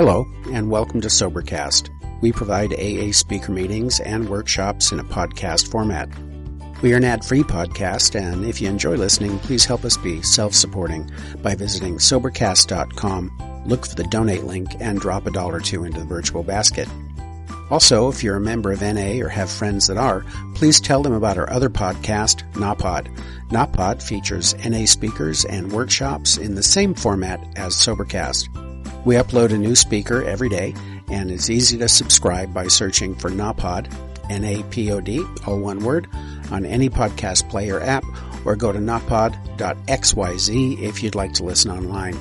Hello, and welcome to Sobercast. We provide AA speaker meetings and workshops in a podcast format. We are an ad-free podcast, and if you enjoy listening, please help us be self-supporting by visiting Sobercast.com, look for the donate link, and drop $1 or $2 into the virtual basket. Also, if you're a member of NA or have friends that are, please tell them about our other podcast, NAPOD. NAPOD features NA speakers and workshops in the same format as Sobercast. We upload a new speaker every day, and it's easy to subscribe by searching for NAPOD, N-A-P-O-D, all one word, on any podcast player app, or go to napod.xyz if you'd like to listen online.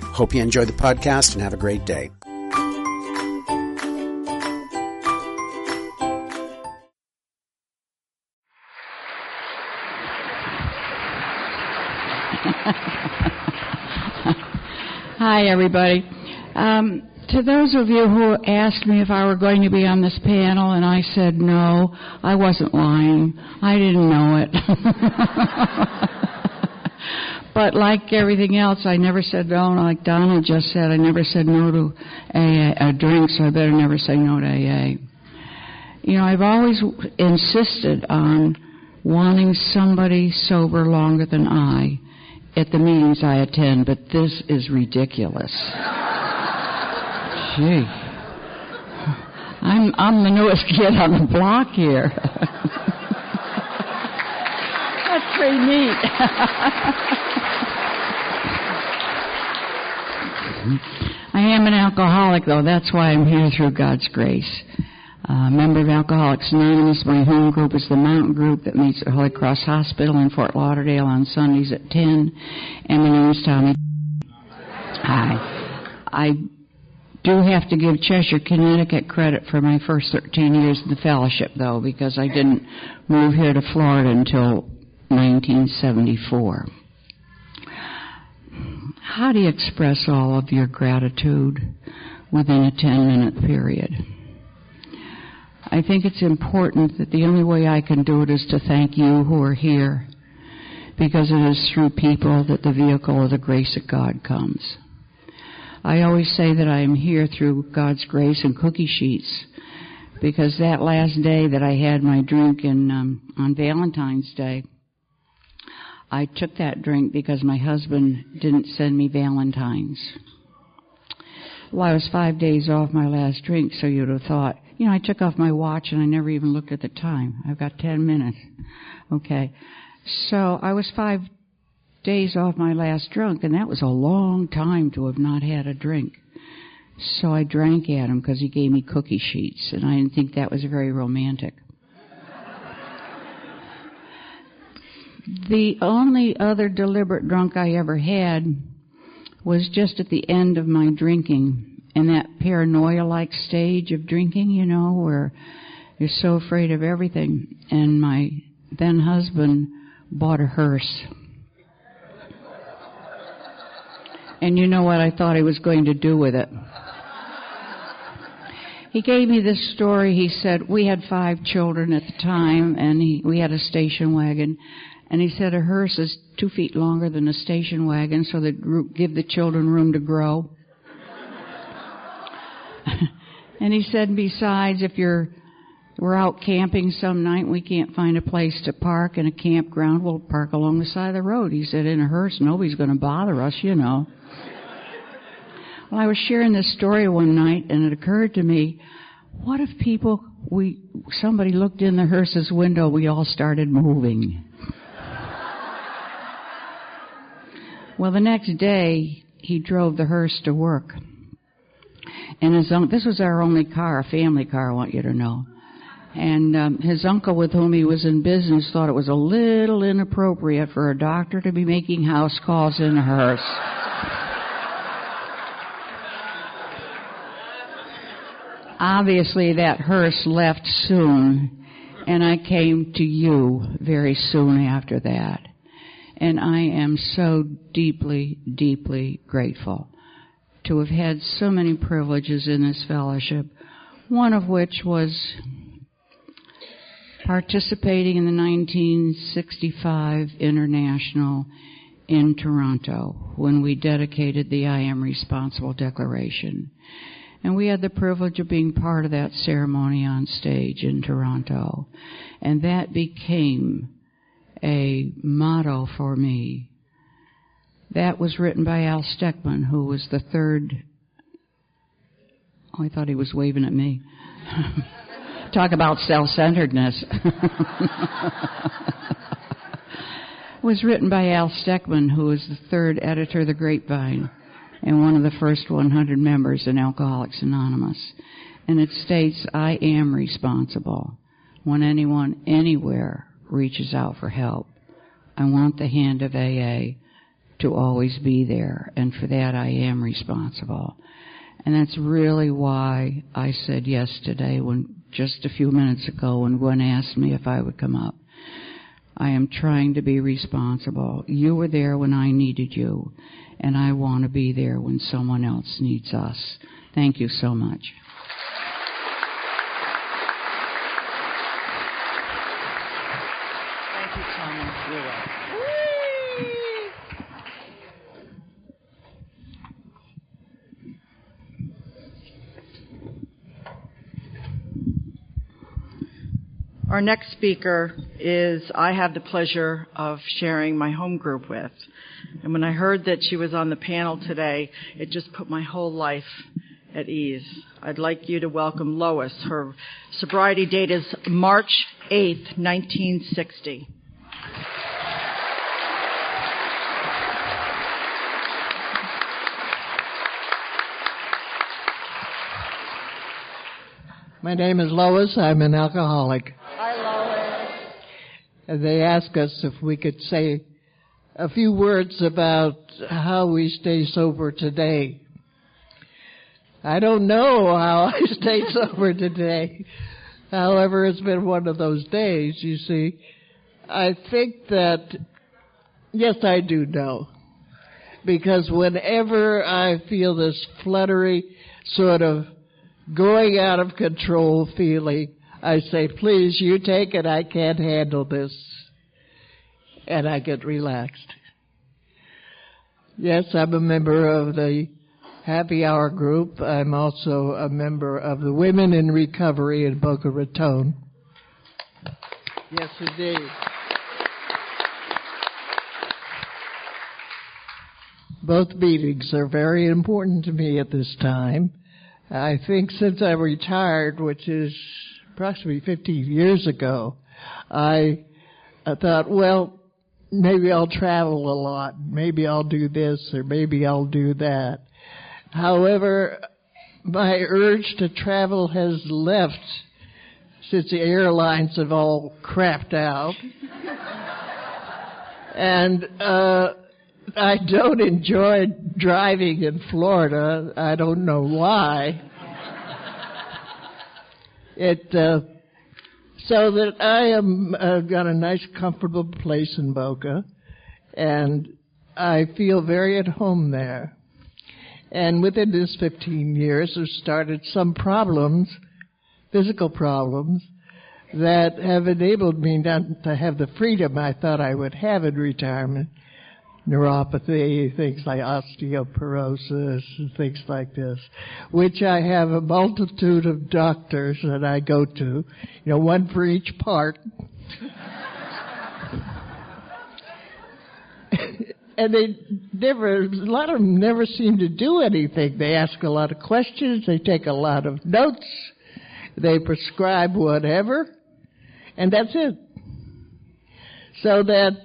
Hope you enjoy the podcast and have a great day. Hi, everybody. To those of you who asked me if I were going to be on this panel, and I said no, I wasn't lying. I didn't know it. But like everything else, I never said no. Like Donald just said, I never said no to a drink, so I better never say no to AA. You know, I've always insisted on wanting somebody sober longer than I at the meetings I attend, but this is ridiculous. Gee. I'm the newest kid on the block here. That's pretty neat. I am an alcoholic, though. That's why I'm here through God's grace. Member of Alcoholics Anonymous. My home group is the Mountain Group that meets at Holy Cross Hospital in Fort Lauderdale on Sundays at 10. And my name is Tommy. Hi. I do have to give Cheshire, Connecticut credit for my first 13 years in the fellowship, though, because I didn't move here to Florida until 1974. How do you express all of your gratitude within a 10-minute period? I think it's important that the only way I can do it is to thank you who are here, because it is through people that the vehicle of the grace of God comes. I always say that I am here through God's grace and cookie sheets, because that last day that I had my drink on Valentine's Day, I took that drink because my husband didn't send me Valentines. Well, I was 5 days off my last drink, so you'd have thought, you know, I took off my watch and I never even looked at the time. I've got 10 minutes. Okay. So I was 5 days off my last drunk, and that was a long time to have not had a drink. So I drank at him because he gave me cookie sheets, and I didn't think that was very romantic. The only other deliberate drunk I ever had was just at the end of my drinking, in that paranoia-like stage of drinking, you know, where you're so afraid of everything. And my then-husband bought a hearse. And you know what I thought he was going to do with it? He gave me this story. He said, we had 5 children at the time, and we had a station wagon. And he said a hearse is 2 feet longer than a station wagon, so that give the children room to grow. And he said, besides, if we're out camping some night and we can't find a place to park in a campground, we'll park along the side of the road. He said, in a hearse, nobody's going to bother us, you know. Well, I was sharing this story one night, and it occurred to me, what if somebody looked in the hearse's window, we all started moving? Well, the next day, he drove the hearse to work. And this was our only car, a family car, I want you to know. And his uncle, with whom he was in business, thought it was a little inappropriate for a doctor to be making house calls in a hearse. Obviously, that hearse left soon, and I came to you very soon after that. And I am so deeply, deeply grateful to have had so many privileges in this fellowship, one of which was participating in the 1965 International in Toronto when we dedicated the I Am Responsible Declaration. And we had the privilege of being part of that ceremony on stage in Toronto. And that became a motto for me. That was written by Al Steckman, who was the third... Oh, I thought he was waving at me. Talk about self-centeredness. It was written by Al Steckman, who was the third editor of The Grapevine and one of the first 100 members in Alcoholics Anonymous. And it states, I am responsible when anyone anywhere reaches out for help. I want the hand of AA to always be there, and for that I am responsible. And that's really why I said yes today, when just a few minutes ago when Gwen asked me if I would come up. I am trying to be responsible. You were there when I needed you, and I want to be there when someone else needs us. Thank you so much. Thank you, Thomas. You're welcome. Our next speaker is I have the pleasure of sharing my home group with. And when I heard that she was on the panel today, it just put my whole life at ease. I'd like you to welcome Lois. Her sobriety date is March 8th, 1960. My name is Lois. I'm an alcoholic. Hi, Lois. And they asked us if we could say a few words about how we stay sober today. I don't know how I stay sober today. However, it's been one of those days, you see. I think that, yes, I do know. Because whenever I feel this fluttery sort of going out of control feeling, I say, please, you take it, I can't handle this. And I get relaxed. Yes, I'm a member of the Happy Hour group. I'm also a member of the Women in Recovery in Boca Raton. Yes, indeed. Both meetings are very important to me at this time. I think since I retired, which is approximately 15 years ago, I thought, well, maybe I'll travel a lot. Maybe I'll do this or maybe I'll do that. However, my urge to travel has left since the airlines have all crapped out. And I don't enjoy driving in Florida. I don't know why. So that I am got a nice, comfortable place in Boca, and I feel very at home there. And within this 15 years, there started some problems, physical problems, that have enabled me not to have the freedom I thought I would have in retirement. Neuropathy, things like osteoporosis, and things like this, which I have a multitude of doctors that I go to, one for each part. And a lot of them never seem to do anything. They ask a lot of questions, they take a lot of notes, they prescribe whatever, and that's it. So that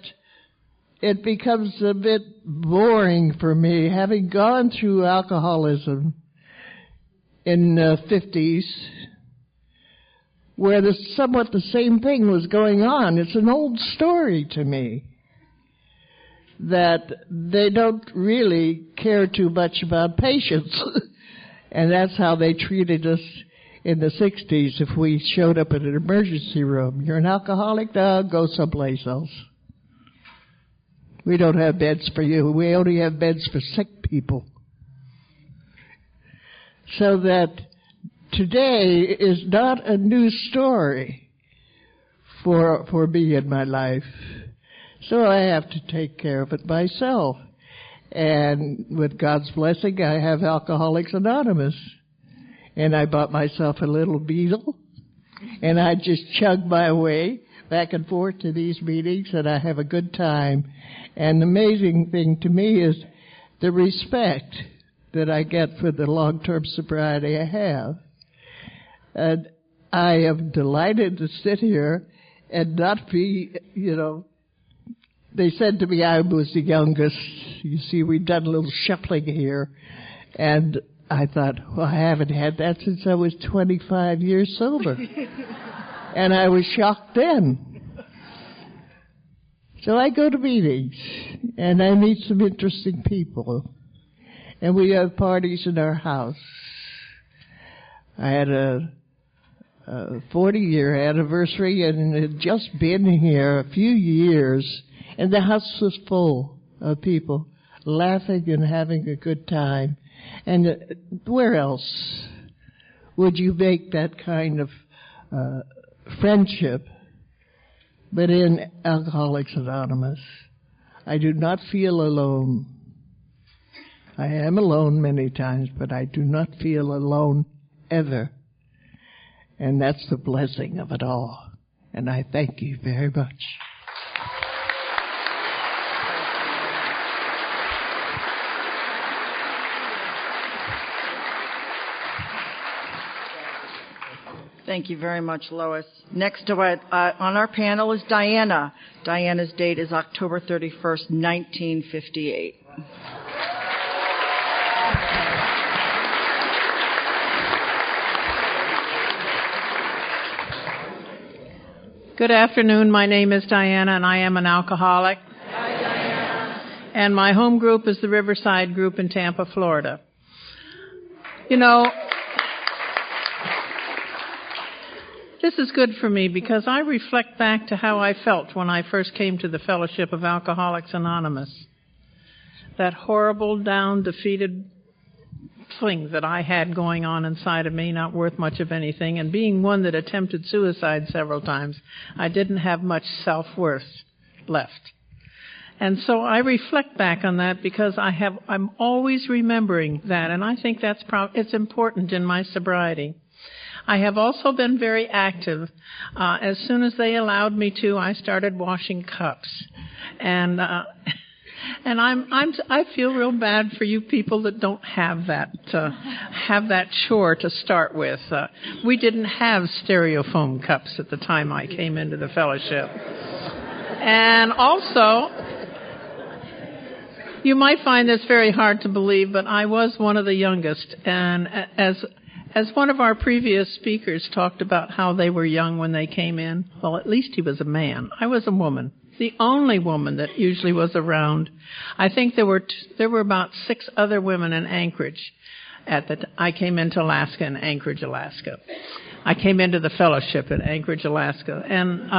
it becomes a bit boring for me, having gone through alcoholism in the 50s, where somewhat the same thing was going on. It's an old story to me, that they don't really care too much about patients. And that's how they treated us in the 60s if we showed up in an emergency room. You're an alcoholic? No, go someplace else. We don't have beds for you. We only have beds for sick people. So that today is not a new story for me in my life. So I have to take care of it myself. And with God's blessing, I have Alcoholics Anonymous. And I bought myself a little Beetle, and I just chug my way back and forth to these meetings, and I have a good time. And the amazing thing to me is the respect that I get for the long-term sobriety I have. And I am delighted to sit here and not be, they said to me I was the youngest. You see, we've done a little shuffling here. And I thought, well, I haven't had that since I was 25 years sober. And I was shocked then. So I go to meetings, and I meet some interesting people. And we have parties in our house. I had a 40-year anniversary, and had just been here a few years, and the house was full of people laughing and having a good time. And where else would you make that kind of friendship but in Alcoholics Anonymous? I do not feel alone. I am alone many times, but I do not feel alone ever. And that's the blessing of it all. And I thank you very much. Thank you very much, Lois. Next to it, on our panel is Diana. Diana's date is October 31st, 1958. Good afternoon. My name is Diana, and I am an alcoholic. Hi, Diana. And my home group is the Riverside Group in Tampa, Florida. This is good for me because I reflect back to how I felt when I first came to the Fellowship of Alcoholics Anonymous. That horrible, down, defeated thing that I had going on inside of me, not worth much of anything, and being one that attempted suicide several times, I didn't have much self-worth left. And so I reflect back on that because I'm always remembering that, and I think it's important in my sobriety. I have also been very active. As soon as they allowed me to, I started washing cups. And I feel real bad for you people that don't have that chore to start with. We didn't have styrofoam cups at the time I came into the fellowship. And also, you might find this very hard to believe, but I was one of the youngest. And as one of our previous speakers talked about how they were young when they came in, well, at least he was a man. I was a woman. The only woman that usually was around. I think there were about 6 other women in Anchorage. I came into Alaska in Anchorage, Alaska. I came into the fellowship in Anchorage, Alaska, and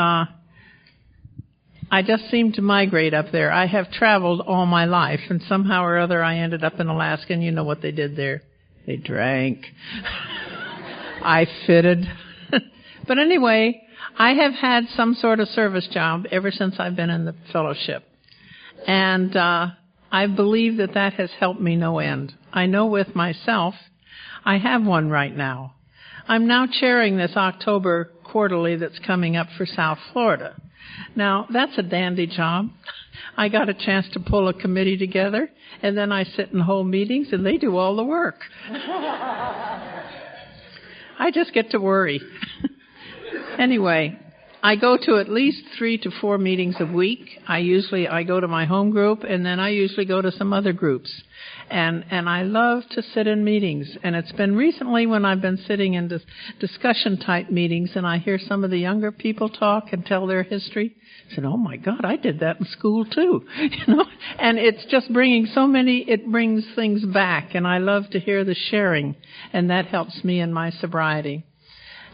I just seemed to migrate up there. I have traveled all my life, and somehow or other I ended up in Alaska, and you know what they did there. They drank. I fitted. But anyway, I have had some sort of service job ever since I've been in the fellowship. And I believe that has helped me no end. I know with myself, I have one right now. I'm now chairing this October quarterly that's coming up for South Florida. Now, that's a dandy job. I got a chance to pull a committee together, and then I sit and hold meetings, and they do all the work. I just get to worry. Anyway, I go to at least 3 to 4 meetings a week. I go to my home group, and then I usually go to some other groups. And I love to sit in meetings. And it's been recently when I've been sitting in discussion-type meetings, and I hear some of the younger people talk and tell their history. I said, oh, my God, I did that in school, too. And it's just it brings things back. And I love to hear the sharing, and that helps me in my sobriety.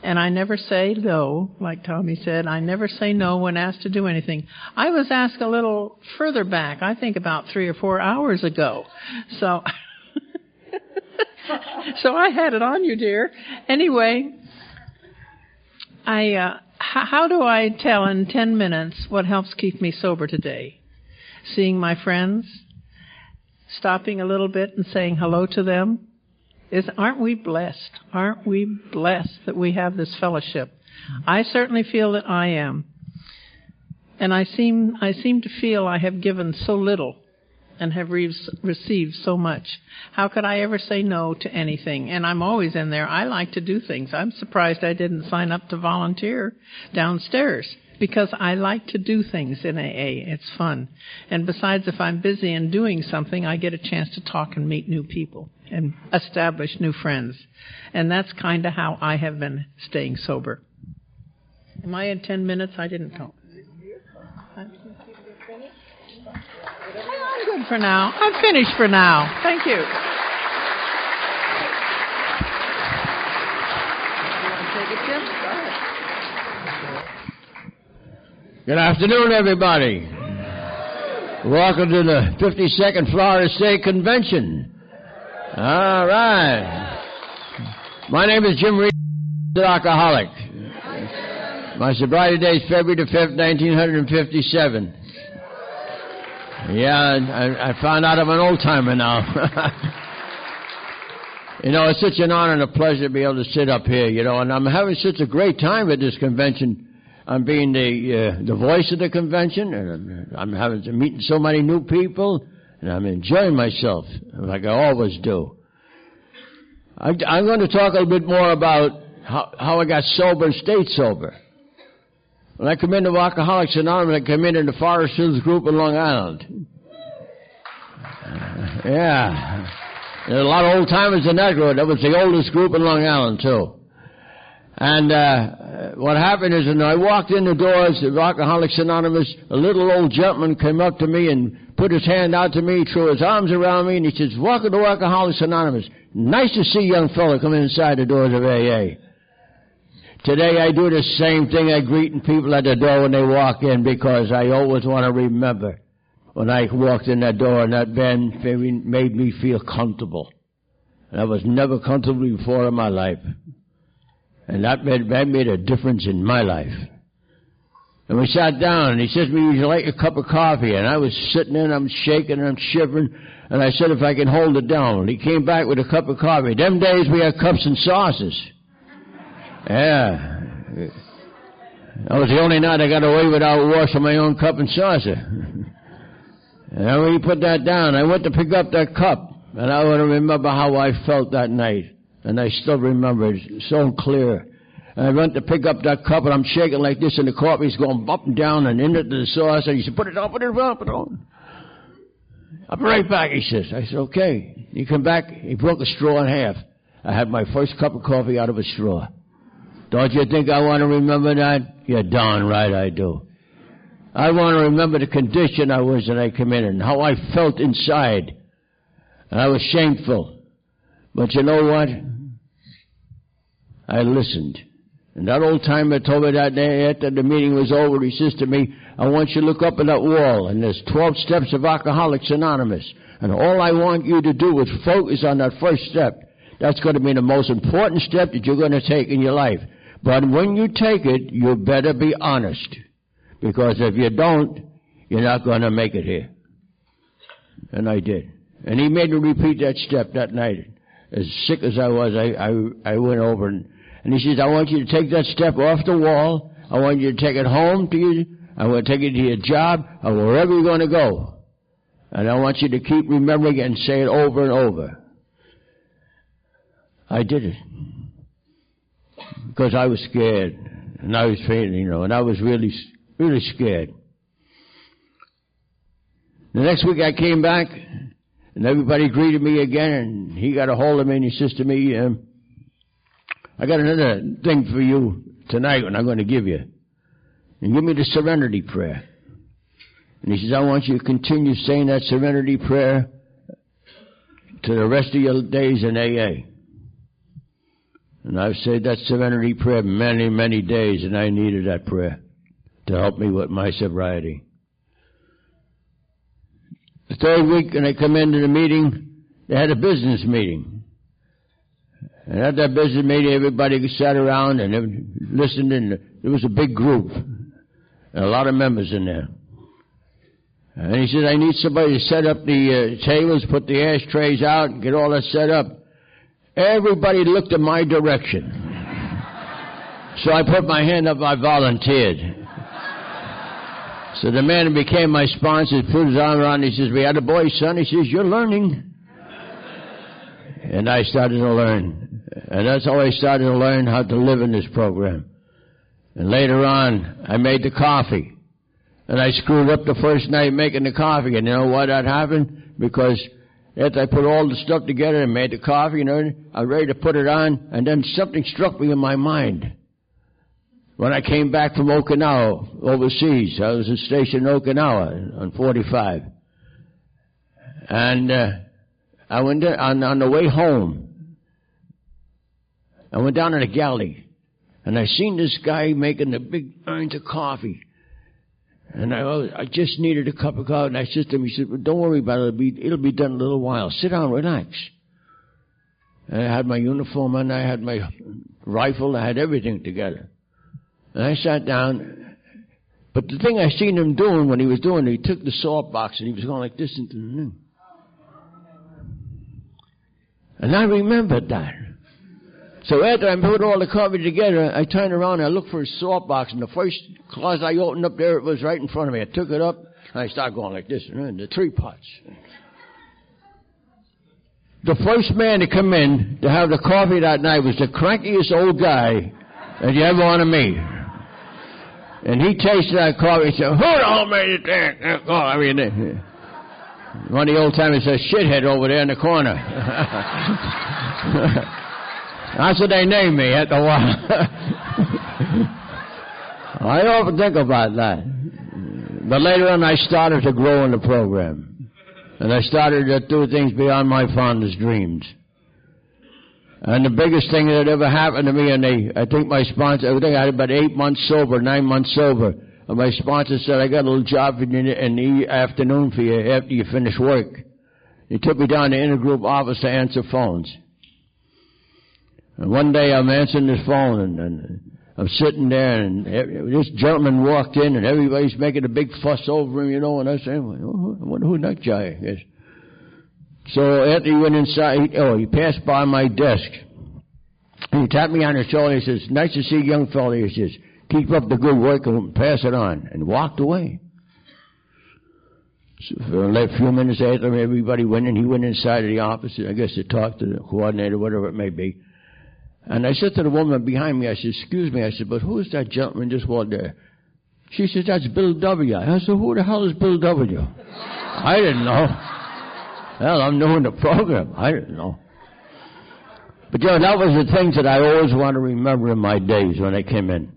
And I never say no, like Tommy said. I never say no when asked to do anything. I was asked a little further back, I think about 3 or 4 hours ago. So, so I had it on you, dear. Anyway, how do I tell in 10 minutes what helps keep me sober today? Seeing my friends, stopping a little bit and saying hello to them. Aren't we blessed? Aren't we blessed that we have this fellowship? I certainly feel that I am. And I seem to feel I have given so little and have received so much. How could I ever say no to anything? And I'm always in there. I like to do things. I'm surprised I didn't sign up to volunteer downstairs, because I like to do things in AA. It's fun. And besides, if I'm busy and doing something, I get a chance to talk and meet new people and establish new friends. And that's kind of how I have been staying sober. Am I in 10 minutes? I didn't count. I'm good for now. I'm finished for now. Thank you. You want to take it, Jim? Go ahead. Good afternoon, everybody. Welcome to the 52nd Florida State Convention. All right. My name is Jim Reed, alcoholic. My sobriety date is February the 5th, 1957. Yeah, I found out I'm an old-timer now. You know, it's such an honor and a pleasure to be able to sit up here, you know, and I'm having such a great time at this convention. I'm being the voice of the convention, and I'm meeting so many new people, and I'm enjoying myself like I always do. I'm going to talk a little bit more about how I got sober and stayed sober. When I come into Alcoholics Anonymous, I come in the Forest Hills group in Long Island. Yeah. There's a lot of old-timers in that group. That was the oldest group in Long Island, too. And what happened is when I walked in the doors of Alcoholics Anonymous, a little old gentleman came up to me and put his hand out to me, threw his arms around me, and he says, "Welcome to Alcoholics Anonymous. Nice to see young fellow come inside the doors of AA." Today I do the same thing. I greet people at the door when they walk in, because I always want to remember when I walked in that door and that man made me feel comfortable. And I was never comfortable before in my life. And that made a difference in my life. And we sat down, and he says to me, "Would you like a cup of coffee?" And I was sitting there, and I'm shaking, and I'm shivering, and I said if I can hold it down. And he came back with a cup of coffee. Them days we had cups and saucers. Yeah. That was the only night I got away without washing my own cup and saucer. And when he put that down, I went to pick up that cup, and I want to remember how I felt that night. And I still remember it so clear. And I went to pick up that cup, and I'm shaking like this, and the coffee's going up and down and into the saucer. He said, "Put it on, put it on, put it on." "I'll be right back," he says. I said, "Okay." He come back, he broke a straw in half. I had my first cup of coffee out of a straw. Don't you think I want to remember that? You're darn right I do. I want to remember the condition I was when I came in and how I felt inside. And I was shameful. But you know what? I listened. And that old timer told me that day after the meeting was over, he says to me, "I want you to look up at that wall, and there's 12 steps of Alcoholics Anonymous. And all I want you to do is focus on that first step. That's going to be the most important step that you're going to take in your life. But when you take it, you better be honest. Because if you don't, you're not going to make it here." And I did. And he made me repeat that step that night. As sick as I was, I went over and he says, "I want you to take that step off the wall. I want you to take it home to you. I want to take it to your job or wherever you're going to go. And I want you to keep remembering it and say it over and over." I did it. Because I was scared. And I was fainting, you know, and I was really, really scared. The next week I came back, and everybody greeted me again, and he got a hold of me, and he says to me, "I got another thing for you tonight, and I'm going to give you. And give me the serenity prayer." And he says, "I want you to continue saying that serenity prayer to the rest of your days in AA." And I've said that serenity prayer many, many days, and I needed that prayer to help me with my sobriety. The third week, when I come into the meeting, they had a business meeting. And at that business meeting, everybody sat around and listened in. There was a big group, and a lot of members in there. And he said, I need somebody to set up the tables, put the ashtrays out, and get all that set up. Everybody looked in my direction. So I put my hand up, I volunteered. So the man who became my sponsor put his arm around me. He says, we had a boy, son. He says, you're learning. And I started to learn. And that's how I started to learn how to live in this program. And later on, I made the coffee. And I screwed up the first night making the coffee. And you know why that happened? Because after I put all the stuff together and made the coffee, I was ready to put it on. And then something struck me in my mind. When I came back from Okinawa, overseas, I was stationed in Okinawa on 45. And I went on the way home. I went down in the galley, and I seen this guy making the big urns of coffee. And I just needed a cup of coffee. And I said to him, he said, well, don't worry about it. It'll be done in a little while. Sit down, relax. And I had my uniform on, I had my rifle, I had everything together. And I sat down, but the thing I seen him doing when he was doing it, he took the salt box and he was going like this into the new. And I remembered that. So after I put all the coffee together, I turned around and I looked for his salt box, and the first closet I opened up there, it was right in front of me. I took it up and I started going like this, the 3 pots. The first man to come in to have the coffee that night was the crankiest old guy that you ever want to meet. And he tasted that coffee and said, who the hell made it there? Oh, I mean, one of the old timers said, shithead over there in the corner. That's what they named me at the while. I often think about that. But later on, I started to grow in the program. And I started to do things beyond my fondest dreams. And the biggest thing that ever happened to me, and I think my sponsor, I think I had about 9 months sober, and my sponsor said, I got a little job in the afternoon for you after you finish work. He took me down to the intergroup office to answer phones. And one day I'm answering this phone, and I'm sitting there, and this gentleman walked in, and everybody's making a big fuss over him, and I said, I wonder who that guy is. So after he went inside, he passed by my desk. And he tapped me on the shoulder. He says, nice to see you, young fella. He says, keep up the good work and pass it on. And walked away. So for a few minutes after everybody went in, he went inside of the office, I guess to talk to the coordinator, whatever it may be. And I said to the woman behind me, I said, excuse me. I said, but who is that gentleman just walked there? She said, that's Bill W. I said, who the hell is Bill W.? I didn't know. Well, I'm new in the program. I didn't know. But, that was the things that I always want to remember in my days when I came in.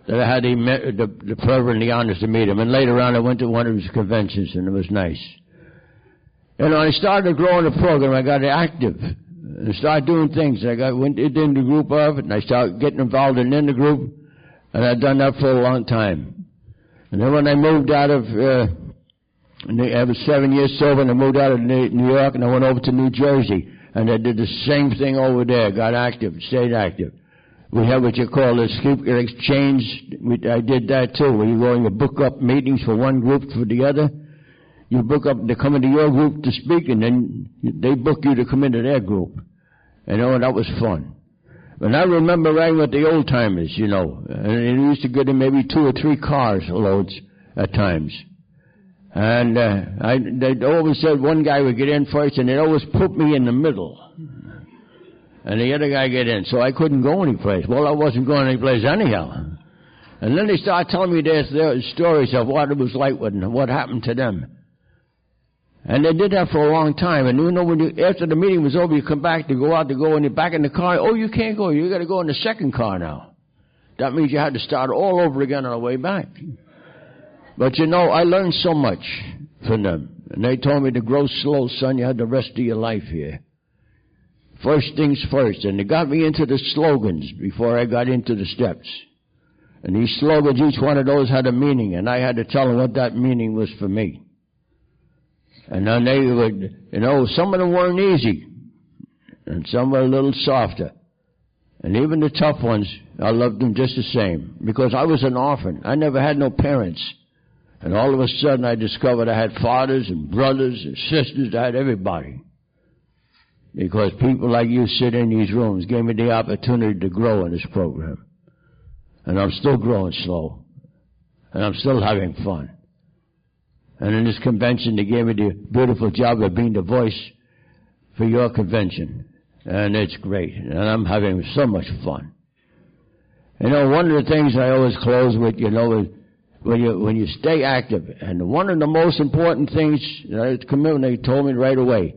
That I had the pleasure and the honors to meet him. And later on, I went to one of his conventions, and it was nice. I started growing the program. I got active. And started doing things. I went in the group of it, and I started getting involved in the group. And I'd done that for a long time. And then when I moved out of... I was 7 years sober, and I moved out of New York, and I went over to New Jersey, and I did the same thing over there, got active, stayed active. We have what you call a speaker exchange. I did that too, where you go and you book up meetings for one group for the other. You book up to come into your group to speak, and then they book you to come into their group. And that was fun. And I remember riding with the Oldtimers, and it used to get in maybe 2 or 3 cars loads at times. And they always said one guy would get in first, and they'd always put me in the middle. And the other guy get in, so I couldn't go anyplace. Well, I wasn't going anyplace anyhow. And then they started telling me their stories of what it was like and what happened to them. And they did that for a long time. And after the meeting was over, you come back to go out, and you're back in the car. Oh, you can't go. You got to go in the second car now. That means you had to start all over again on the way back. But I learned so much from them. And they told me to grow slow, son. You had the rest of your life here. First things first. And they got me into the slogans before I got into the steps. And these slogans, each one of those had a meaning. And I had to tell them what that meaning was for me. And then they would, some of them weren't easy. And some were a little softer. And even the tough ones, I loved them just the same. Because I was an orphan. I never had no parents. And all of a sudden I discovered I had fathers and brothers and sisters. I had everybody. Because people like you sit in these rooms gave me the opportunity to grow in this program. And I'm still growing slow. And I'm still having fun. And in this convention, they gave me the beautiful job of being the voice for your convention. And it's great. And I'm having so much fun. You know, one of the things I always close with, you know, is when you stay active. And one of the most important things that the community told me right away,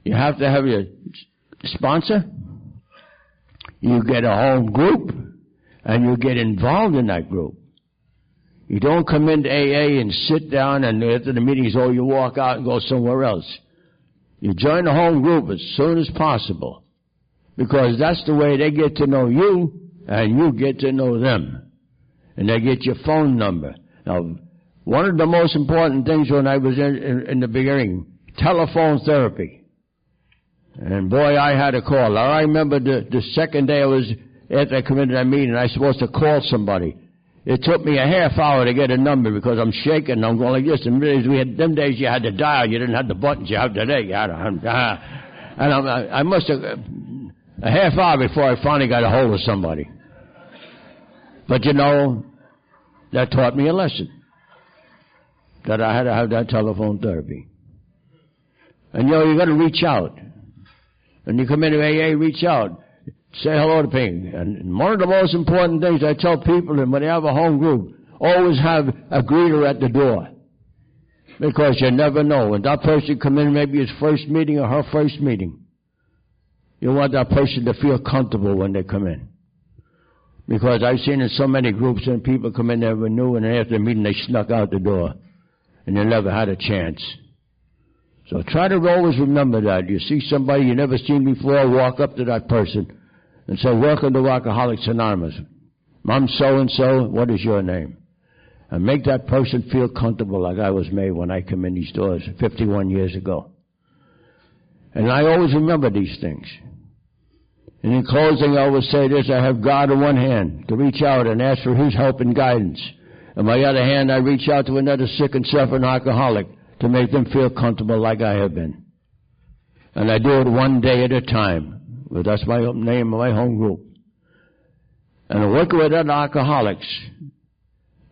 you have to have your sponsor, you get a home group, and you get involved in that group. You don't come into AA and sit down and after the meetings, you walk out and go somewhere else. You join the home group as soon as possible, because that's the way they get to know you and you get to know them. And they get your phone number. Now, one of the most important things when I was in the beginning, telephone therapy. And boy, I had a call. I remember the second day I was after I come into that meeting, I was supposed to call somebody. It took me a half hour to get a number because I'm shaking. I'm going like this. And them days you had to dial. You didn't have the buttons you have today. You had to, and I must have a half hour before I finally got a hold of somebody. But you know, that taught me a lesson. That I had to have that telephone therapy. And you know, you got to reach out. When you come into AA, reach out. Say hello to people. And one of the most important things I tell people is when they have a home group, always have a greeter at the door. Because you never know. When that person come in, maybe his first meeting or her first meeting, you want that person to feel comfortable when they come in. Because I've seen in so many groups and people come in there new and after the meeting they snuck out the door. And they never had a chance. So try to always remember that. You see somebody you never seen before, walk up to that person and say, welcome to Alcoholics Anonymous. I'm so-and-so, what is your name? And make that person feel comfortable like I was made when I come in these doors 51 years ago. And I always remember these things. And in closing, I always say this, I have God in one hand to reach out and ask for His help and guidance. On my other hand, I reach out to another sick and suffering alcoholic to make them feel comfortable like I have been. And I do it one day at a time. Well, that's my name of my home group. And I work with other alcoholics.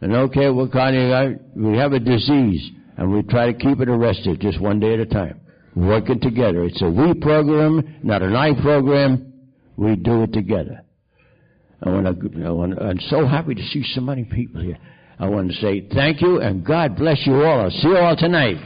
And okay, what kind of, we have a disease, and we try to keep it arrested just one day at a time. Working together. It's a we program, not an I program. We do it together. I'm so happy to see so many people here. I want to say thank you and God bless you all. I'll see you all tonight.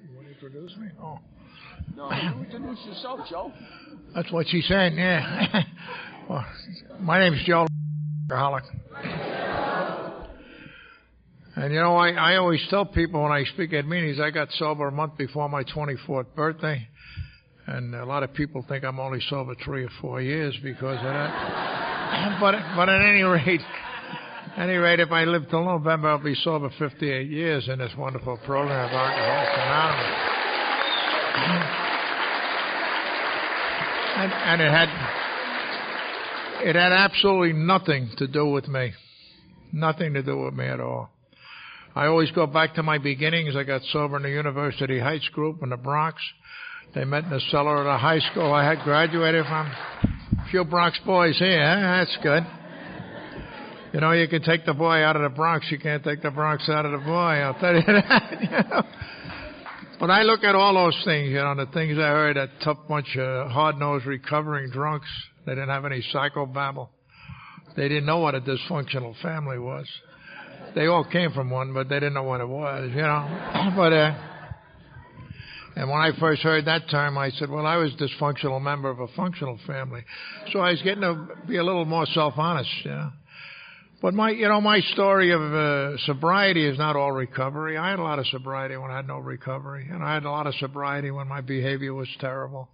You want to introduce me? Oh. No, you introduce yourself, Joe. That's what she's saying, yeah. Well, my name's Joe, alcoholic. And, you know, I always tell people when I speak at meetings, I got sober a month before my 24th birthday. And a lot of people think I'm only sober 3 or 4 years because of that. But at any rate, if I live till November, I'll be sober 58 years in this wonderful program of Alcoholics Anonymous. And it had absolutely nothing to do with me. Nothing to do with me at all. I always go back to my beginnings. I got sober in the University Heights group in the Bronx. They met in the cellar of the high school I had graduated from. A few Bronx boys here, huh? That's good. You know, you can take the boy out of the Bronx. You can't take the Bronx out of the boy. I'll tell you that. You know? When I look at all those things, you know, the things I heard, that tough bunch of hard-nosed recovering drunks, they didn't have any psychobabble. They didn't know what a dysfunctional family was. They all came from one, but they didn't know what it was, you know. But and when I first heard that term, I said, well, I was a dysfunctional member of a functional family. So I was getting to be a little more self-honest, you know. But my story of sobriety is not all recovery. I had a lot of sobriety when I had no recovery, and I had a lot of sobriety when my behavior was terrible.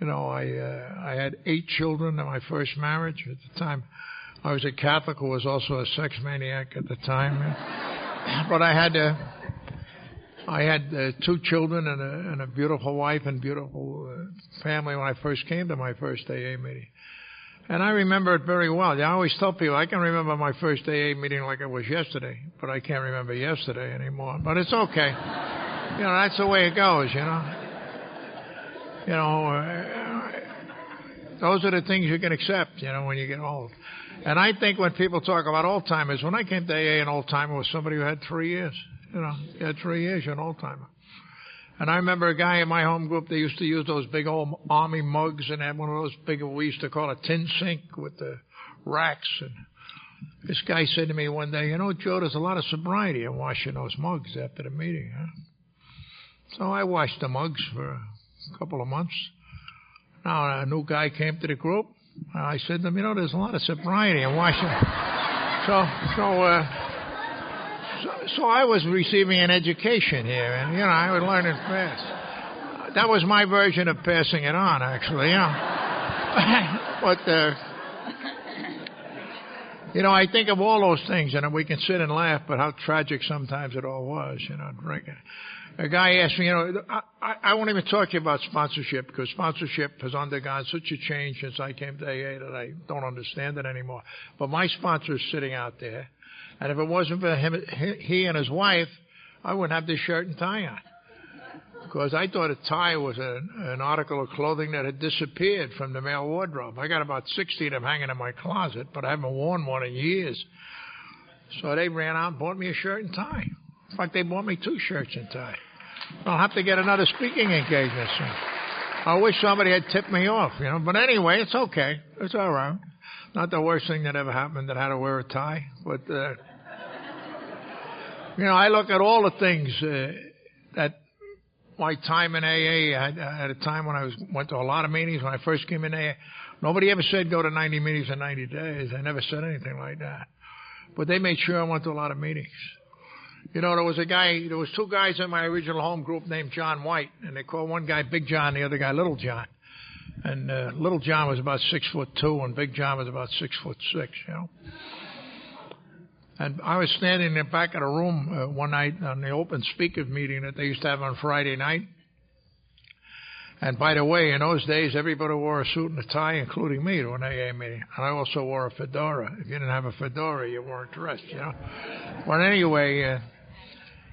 You know, I had 8 children in my first marriage. At the time, I was a Catholic who was also a sex maniac at the time. But I had 2 children and a beautiful wife and beautiful family when I first came to my first AA meeting. And I remember it very well. I always tell people I can remember my first AA meeting like it was yesterday, but I can't remember yesterday anymore. But it's okay. You know, that's the way it goes, you know. You know, those are the things you can accept, you know, when you get old. And I think when people talk about old-timers, when I came to AA, an old-timer was somebody who had 3 years. You know, you had 3 years, you're an old-timer. And I remember a guy in my home group, they used to use those big old army mugs and had one of those big, we used to call a tin sink with the racks. And this guy said to me one day, you know, Joe, there's a lot of sobriety in washing those mugs after the meeting. Huh? So I washed the mugs for a couple of months. Now a new guy came to the group. I said to him, you know, there's a lot of sobriety in washing. So I was receiving an education here, and, you know, I was learning fast. That was my version of passing it on, actually, you know. But, you know, I think of all those things, and we can sit and laugh, but how tragic sometimes it all was, you know, drinking. A guy asked me, you know, I won't even talk to you about sponsorship, because sponsorship has undergone such a change since I came to AA that I don't understand it anymore. But my sponsor is sitting out there. And if it wasn't for him, he and his wife, I wouldn't have this shirt and tie on. Because I thought a tie was an article of clothing that had disappeared from the male wardrobe. I got about 60 of them hanging in my closet, but I haven't worn one in years. So they ran out and bought me a shirt and tie. In fact, they bought me 2 shirts and tie. I'll have to get another speaking engagement soon. I wish somebody had tipped me off, you know. But anyway, it's okay. It's all right. Not the worst thing that ever happened that I had to wear a tie, but... you know, I look at all the things that my time in AA, I had a time when I went to a lot of meetings. When I first came in AA, nobody ever said go to 90 meetings in 90 days. They never said anything like that. But they made sure I went to a lot of meetings. You know, there was 2 guys in my original home group named John White, and they called one guy Big John, the other guy Little John. And Little John was about 6'2", and Big John was about 6'6", you know. And I was standing in the back of the room one night on the open speakers meeting that they used to have on Friday night. And by the way, in those days, everybody wore a suit and a tie, including me, to an AA meeting. And I also wore a fedora. If you didn't have a fedora, you weren't dressed, you know. But anyway,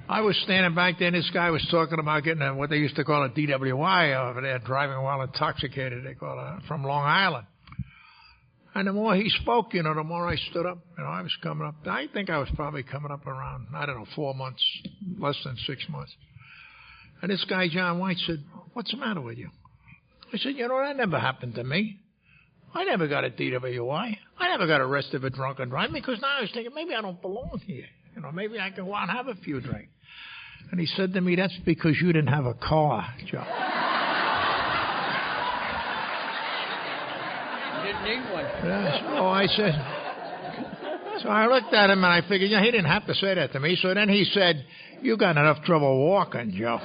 I was standing back there, and this guy was talking about getting what they used to call a DWI over there, driving while intoxicated, they call it, from Long Island. And the more he spoke, you know, the more I stood up. You know, I was coming up. I think I was probably coming up around, 4 months, less than 6 months. And this guy, John White, said, what's the matter with you? I said, you know, that never happened to me. I never got a DWI. I never got arrested for drunken driving, because now I was thinking, maybe I don't belong here. You know, maybe I can go out and have a few drinks. And he said to me, that's because you didn't have a car, Joe. Didn't need one. Yeah, so I said, so I looked at him and I figured, he didn't have to say that to me. So then he said, you got enough trouble walking, Joe.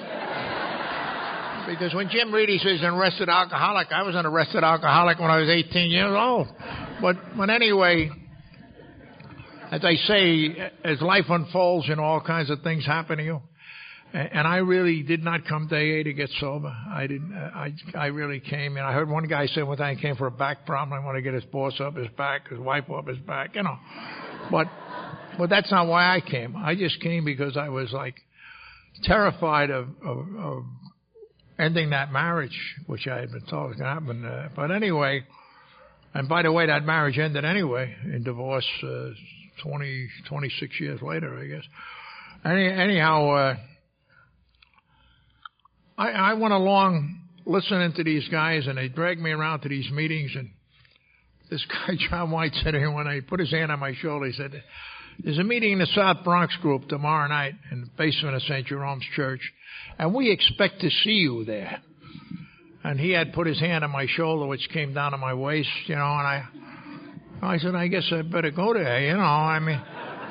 Because when Jim Reedy says an arrested alcoholic, I was an arrested alcoholic when I was 18 years old. But anyway, as I say, as life unfolds, all kinds of things happen to you. And I really did not come to AA to get sober. I didn't. I really came. And I heard one guy say one time he came for a back problem. I want to get his boss up his back, his wife up his back, you know. But that's not why I came. I just came because I was like terrified of ending that marriage, which I had been told was going to happen. But anyway, and by the way, that marriage ended anyway in divorce 26 years later, I guess. Anyhow. I went along listening to these guys, and they dragged me around to these meetings, and this guy, John White, said to him when he put his hand on my shoulder, he said, there's a meeting in the South Bronx group tomorrow night in the basement of St. Jerome's Church, and we expect to see you there. And he had put his hand on my shoulder, which came down to my waist, and I said, I guess I better go there,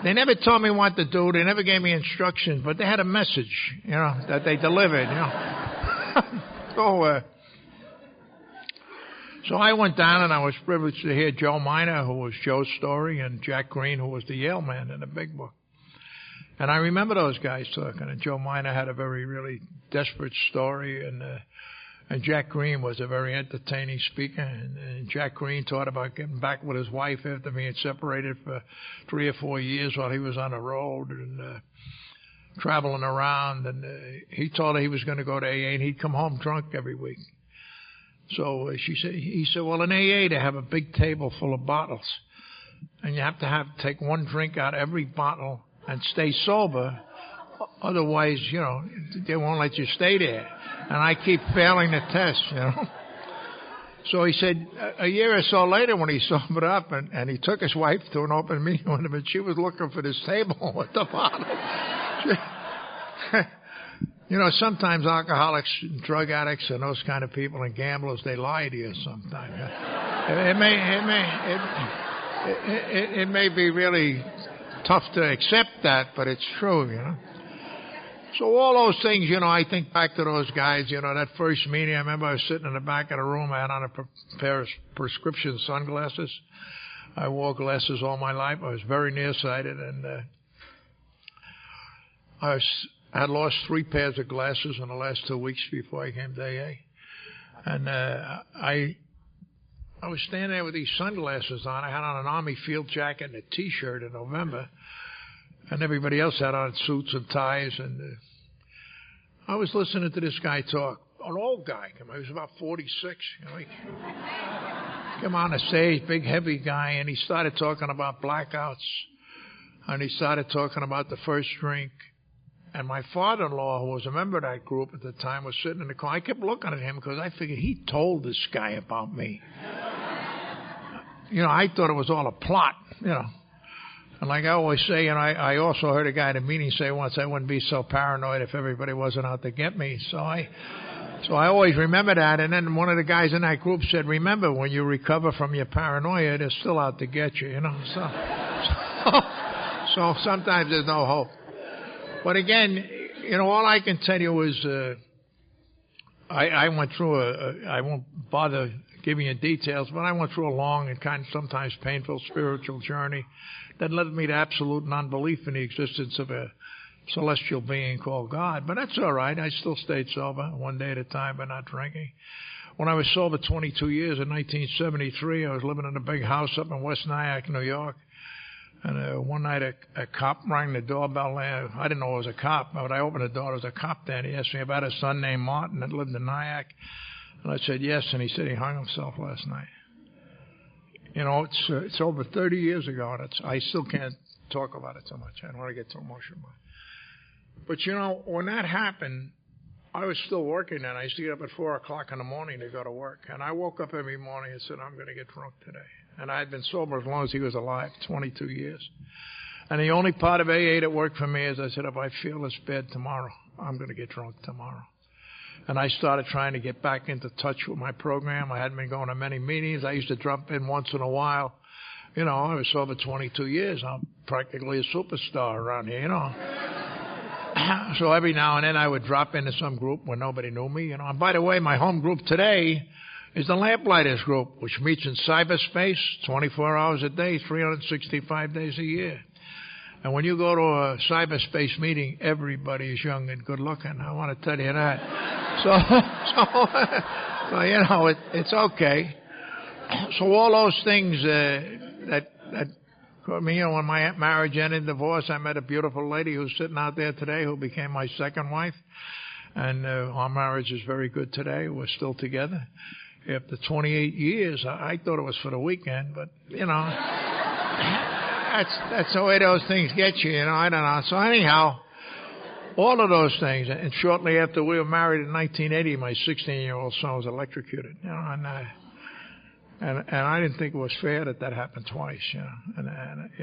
They never told me what to do. They never gave me instructions, but they had a message, that they delivered, So I went down, and I was privileged to hear Joe Minor, who was Joe's story, and Jack Green, who was the Yale man in the big book. And I remember those guys talking, and Joe Minor had a very, really desperate story, and Jack Green was a very entertaining speaker, and Jack Green taught about getting back with his wife after being separated for 3 or 4 years while he was on the road and traveling around, and he told her he was going to go to AA, and he'd come home drunk every week. So he said, well, in AA they have a big table full of bottles, and you have to take one drink out of every bottle and stay sober. Otherwise, they won't let you stay there. And I keep failing the test, So he said a year or so later when he sobered up and he took his wife to an open meeting with him, and she was looking for this table with the bottle. Sometimes alcoholics, drug addicts, and those kind of people and gamblers, they lie to you sometimes. It may be really tough to accept that, but it's true, So all those things, I think back to those guys, that first meeting. I remember I was sitting in the back of the room. I had on a pair of prescription sunglasses. I wore glasses all my life. I was very nearsighted, and I had lost 3 pairs of glasses in the last 2 weeks before I came to AA. And I was standing there with these sunglasses on. I had on an Army field jacket and a T-shirt in November, and everybody else had on suits and ties. And I was listening to this guy talk, an old guy. He was about 46. He came on the stage, big, heavy guy, and he started talking about blackouts, and he started talking about the first drink. And my father-in-law, who was a member of that group at the time, was sitting in the car. I kept looking at him because I figured he told this guy about me. I thought it was all a plot, And like I always say, I also heard a guy at a meeting say once, I wouldn't be so paranoid if everybody wasn't out to get me. So I always remember that. And then one of the guys in that group said, remember, when you recover from your paranoia, they're still out to get you, So sometimes there's no hope. But again, all I can tell you is I went through I won't bother giving you details, but I went through a long and kind of sometimes painful spiritual journey that led me to absolute non-belief in the existence of a celestial being called God. But that's all right. I still stayed sober, one day at a time, but not drinking. When I was sober 22 years in 1973, I was living in a big house up in West Nyack, New York. And one night a cop rang the doorbell. I didn't know it was a cop, but I opened the door. There was a cop there, and he asked me about a son named Martin that lived in Nyack. And I said, yes, and he said he hung himself last night. It's over 30 years ago, and I still can't talk about it so much. I don't want to get too emotional. But, when that happened, I was still working then. I used to get up at 4 o'clock in the morning to go to work. And I woke up every morning and said, I'm going to get drunk today. And I had been sober as long as he was alive, 22 years. And the only part of AA that worked for me is I said, if I feel this bad tomorrow, I'm going to get drunk tomorrow. And I started trying to get back into touch with my program. I hadn't been going to many meetings. I used to drop in once in a while. I was sober 22 years. I'm practically a superstar around here, So every now and then I would drop into some group where nobody knew me, And by the way, my home group today is the Lamplighters Group, which meets in cyberspace 24 hours a day, 365 days a year. And when you go to a cyberspace meeting, everybody is young and good looking. I want to tell you that. So it's okay. So all those things that when my marriage ended, divorce, I met a beautiful lady who's sitting out there today who became my second wife. And our marriage is very good today. We're still together. After 28 years, I thought it was for the weekend, but, that's the way those things get you, I don't know. So anyhow, all of those things, and shortly after we were married in 1980, my 16-year-old son was electrocuted, and I didn't think it was fair that happened twice, And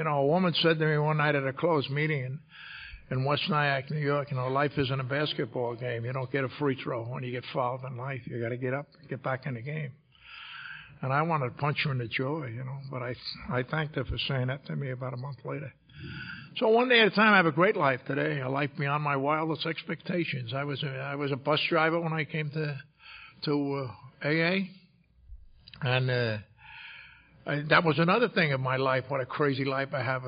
a woman said to me one night at a closed meeting in West Nyack, New York, life isn't a basketball game. You don't get a free throw when you get fouled in life. You got to get up, get back in the game. And I wanted to punch her in the jaw, but I thanked her for saying that to me about a month later. So one day at a time, I have a great life today, a life beyond my wildest expectations. I was a bus driver when I came to AA. And that was another thing in my life. What a crazy life I have.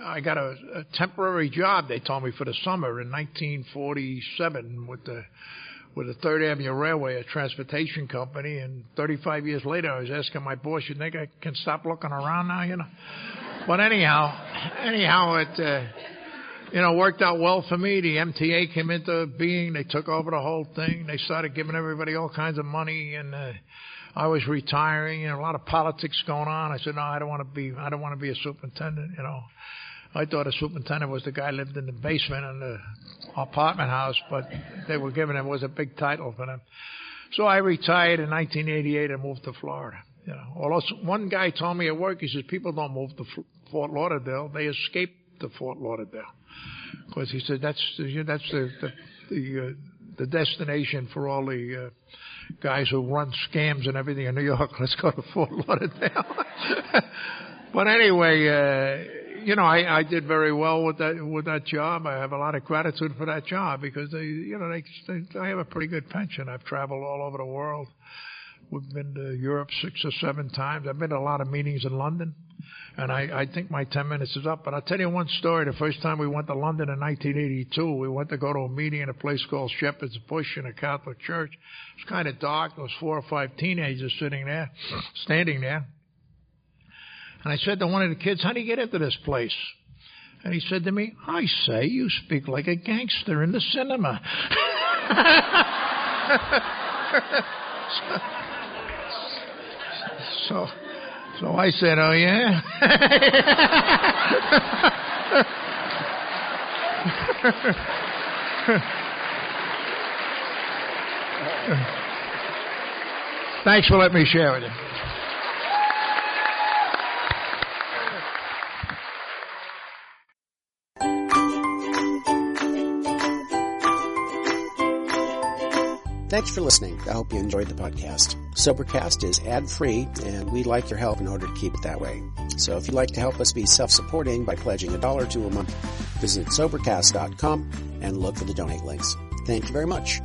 I got a temporary job, they told me, for the summer in 1947 with the 3rd Avenue Railway, a transportation company. And 35 years later, I was asking my boss, "You think I can stop looking around now?" You know. But anyhow, it worked out well for me. The MTA came into being. They took over the whole thing. They started giving everybody all kinds of money, and I was retiring, a lot of politics going on. I said, "No, I don't want to be a superintendent." I thought a superintendent was the guy who lived in the basement in the apartment house, but they were giving him, it was a big title for them. So I retired in 1988 and moved to Florida. Although one guy told me at work, he says, people don't move to Fort Lauderdale, they escape to Fort Lauderdale, because he said that's the destination for all the guys who run scams and everything in New York. Let's go to Fort Lauderdale. But anyway, I did very well with that job. I have a lot of gratitude for that job because I have a pretty good pension. I've traveled all over the world. We've been to Europe 6 or 7 times. I've been to a lot of meetings in London, and I think my 10 minutes is up. But I'll tell you one story. The first time we went to London in 1982, we went to go to a meeting in a place called Shepherd's Bush in a Catholic church. It was kind of dark. There was 4 or 5 teenagers standing there. And I said to one of the kids, "How do you get into this place?" And he said to me, "I say, you speak like a gangster in the cinema." So I said, "Oh, yeah?" Thanks for letting me share with you. Thanks for listening. I hope you enjoyed the podcast. Sobercast is ad-free, and we'd like your help in order to keep it that way. So if you'd like to help us be self-supporting by pledging $1 or $2 a month, visit Sobercast.com and look for the donate links. Thank you very much.